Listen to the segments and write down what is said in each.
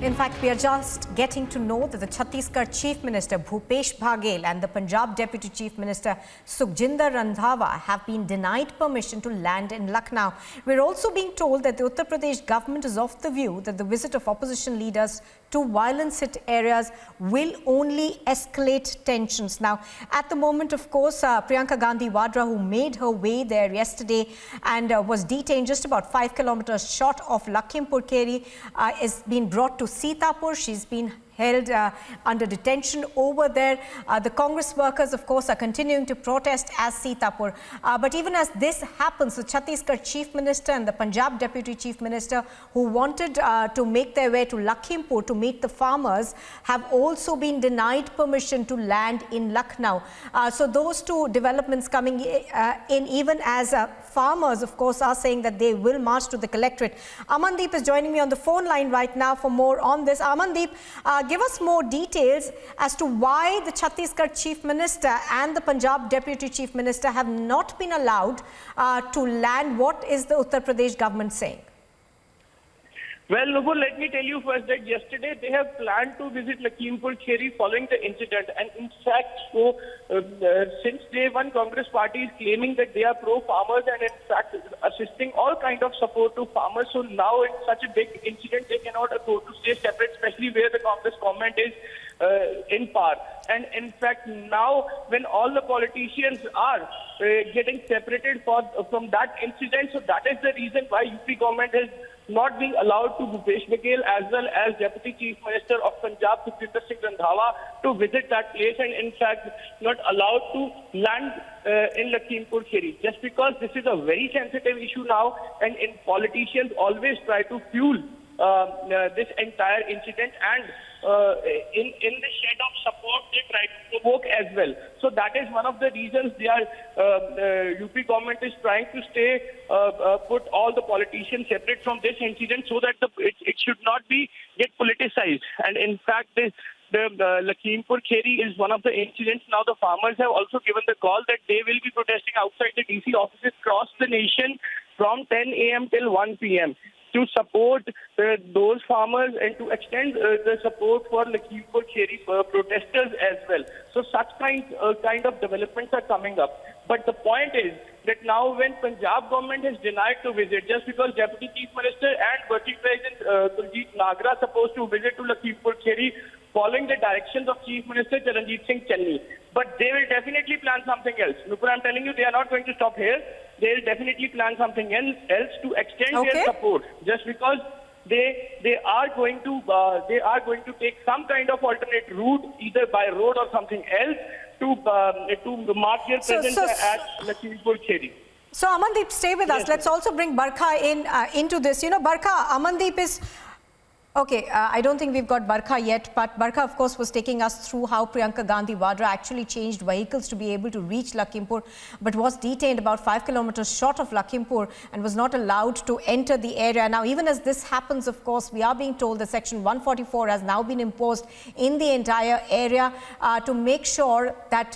In fact, we are just getting to know that the Chhattisgarh Chief Minister Bhupesh Baghel and the Punjab Deputy Chief Minister Sukhjinder Randhawa have been denied permission to land in Lucknow. We're also being told that the Uttar Pradesh government is of the view that the visit of opposition leaders to violence-hit areas will only escalate tensions. Now, at the moment, of course, Priyanka Gandhi Vadra, who made her way there yesterday and was detained just about 5 kilometers short of Lakhimpur Kheri, is being brought to Sitapur. She's been held under detention over there. The Congress workers, of course, are continuing to protest as Sitapur. But even as this happens, the Chhattisgarh Chief Minister and the Punjab Deputy Chief Minister, who wanted to make their way to Lakhimpur to meet the farmers, have also been denied permission to land in Lucknow. So those two developments coming in, even as farmers, of course, are saying that they will march to the collectorate. Amandeep is joining me on the phone line right now for more on this. Amandeep, give us more details as to why the Chhattisgarh Chief Minister and the Punjab Deputy Chief Minister have not been allowed to land. What is the Uttar Pradesh government saying? Well, Nupur, let me tell you first that yesterday they have planned to visit Lakhimpur Kheri following the incident. And in fact, since day one, Congress party is claiming that they are pro-farmers and in fact assisting all kind of support to farmers. So now in such a big incident, they cannot afford to stay separate, especially where the Congress government is in power. And in fact, now when all the politicians are getting separated from that incident, so that is the reason why UP government has not being allowed to Bhupesh Baghel as well as Deputy Chief Minister of Punjab, Sukhjinder Singh Randhawa, to visit that place and in fact not allowed to land in Lakhimpur Kheri. Just because this is a very sensitive issue now, and politicians always try to fuel this entire incident, and in the shed of support they try to provoke as well. So that is one of the reasons they are UP government is trying to stay put all the politicians separate from this incident so that it should not be get politicized. And in fact the Lakhimpur Kheri is one of the incidents. Now the farmers have also given the call that they will be protesting outside the DC offices across the nation from 10 a.m. till 1 p.m. to support those farmers and to extend the support for Lakhimpur Kheri protesters as well. So such kind of developments are coming up. But the point is that now when Punjab government has denied to visit, just because Deputy Chief Minister and Working President Kuljit Nagra are supposed to visit to Lakhimpur Kheri following the directions of Chief Minister Charanjit Singh Channi. But they will definitely plan something else. Nupur, I'm telling you, they are not going to stop here. They will definitely plan something else to extend their support. Just because they are going to take some kind of alternate route, either by road or something else, to mark their presence at Lakhimpur Kheri. So Amandeep, stay with us. Let's also bring Barkha into this. You know, Barkha, Amandeep is... Okay, I don't think we've got Barkha yet, but Barkha, of course, was taking us through how Priyanka Gandhi Vadra actually changed vehicles to be able to reach Lakhimpur, but was detained about 5 kilometers short of Lakhimpur and was not allowed to enter the area. Now, even as this happens, of course, we are being told that Section 144 has now been imposed in the entire area to make sure that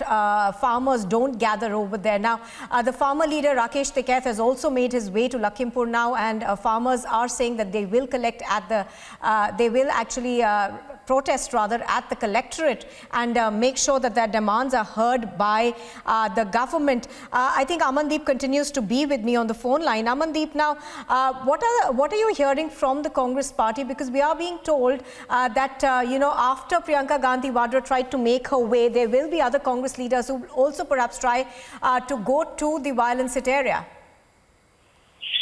farmers don't gather over there. Now, the farmer leader Rakesh Tiketh has also made his way to Lakhimpur now, and farmers are saying that they will collect at the they will actually protest rather at the collectorate and make sure that their demands are heard by the government. I think Amandeep continues to be with me on the phone line. Amandeep, now, what are you hearing from the Congress party? Because we are being told that, you know, after Priyanka Gandhi Vadra tried to make her way, there will be other Congress leaders who will also perhaps try to go to the violence-hit area.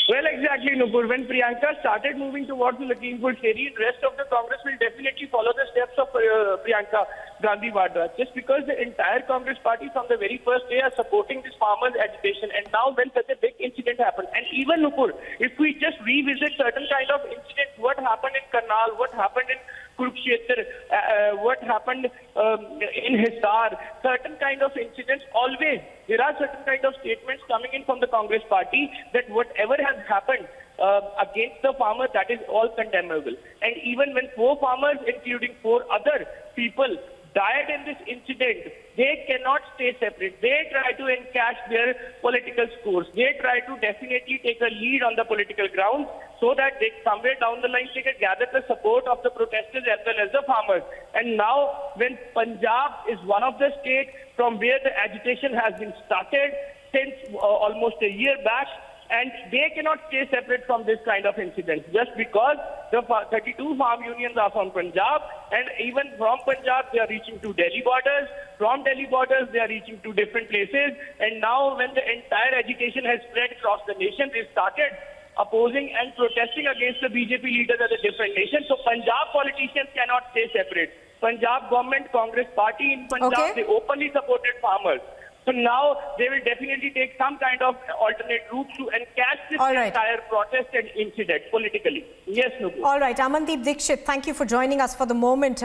Well, exactly, Nupur. When Priyanka started moving towards the Lakhimpur Kheri, the rest of the Congress will definitely follow the steps of Priyanka Gandhi Vadra. Just because the entire Congress party from the very first day are supporting this farmers' agitation, and now when such a big incident happened, and even Nupur, if we just revisit certain kind of incidents, what happened in Karnal, what happened in Kurukshetra, what happened in Hisar, certain kind of incidents, always there are certain kind of statements coming in from the Congress party that whatever has happened against the farmer, that is all condemnable. And even when 4 farmers, including 4 other people, died in this incident, they cannot stay separate. They try to encash their political scores. They try to definitely take a lead on the political ground so that they, somewhere down the line, they can gather the support of the protesters as well as the farmers. And now, when Punjab is one of the states from where the agitation has been started since almost a year back, and they cannot stay separate from this kind of incidents just because the 32 farm unions are from Punjab, and even from Punjab they are reaching to Delhi borders. From Delhi borders they are reaching to different places, and now when the entire agitation has spread across the nation, they started opposing and protesting against the BJP leaders of the different nations. So Punjab politicians cannot stay separate. Punjab government, Congress party in Punjab, they openly supported farmers. So now they will definitely take some kind of alternate route to encash this entire protest and incident politically. Yes, Nupur. All right, Amandeep Dixit, thank you for joining us for the moment.